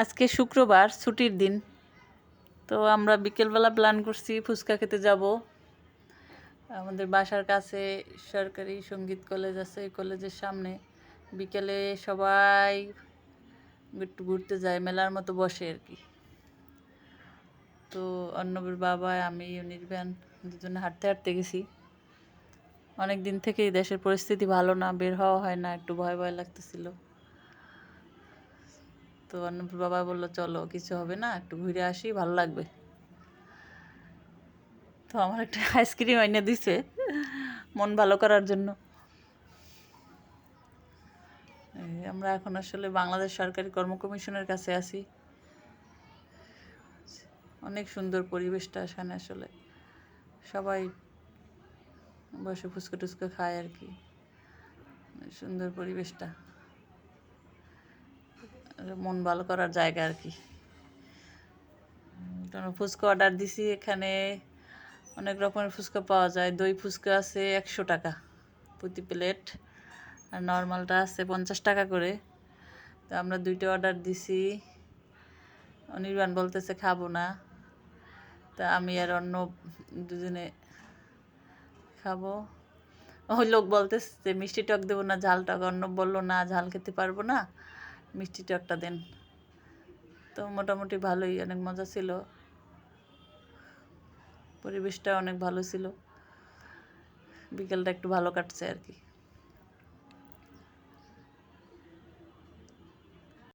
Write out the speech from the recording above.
আজকে শুক্রবার, ছুটির দিন। তো আমরা বিকেলবেলা প্ল্যান করছি ফুচকা খেতে যাব। আমাদের বাসার কাছে সরকারি সঙ্গীত কলেজ আছে, কলেজের সামনে বিকেলে সবাই একটু ঘুরতে যায়, মেলার মতো বসে আর কি। তো অর্ণবের বাবা, আমি, নির্বাণ দুজনে হাঁটতে হাঁটতে গেছি। অনেক দিন থেকেই দেশের পরিস্থিতি ভালো না, বের হওয়া হয় না, একটু ভয় ভয় লাগতেছিল। তো অর্ণবের বাবা বললো চলো, কিছু হবে না, একটু ঘুরে আসি, ভালো লাগবে। তো আমার একটা আইসক্রিম এনে দিছে মন ভালো করার জন্য। আমরা এখন আসলে বাংলাদেশ সরকারি কর্ম কমিশনের কাছে আছি। অনেক সুন্দর পরিবেশটা এখানে, আসলে সবাই বসে ফুচকা টুচকা খায় আর কি। সুন্দর পরিবেশটা, মন ভালো করার জায়গা আর কি। ফুচকা অর্ডার দিছি, এখানে অনেক রকমের ফুচকা পাওয়া যায়। দই ফুচকা আছে 100 টাকা প্রতি প্লেট, আর নর্মালটা আছে 50 টাকা করে। তো আমরা 2টা অর্ডার দিছি। অনির্বাণ বলতেছে খাবো না, তা আমি আর অন্য দুজনে খাবো। ওই লোক বলতেছে মিষ্টি টক দেবো না ঝাল টক, অন্য বললো না ঝাল খেতে পারবো না, মিষ্টি টকটা দেন। তো মোটামুটি ভালোই, অনেক মজা ছিল, পরিবেশটা অনেক ভালো ছিল, বিকেলটা একটু ভালো কাটছে আর কি।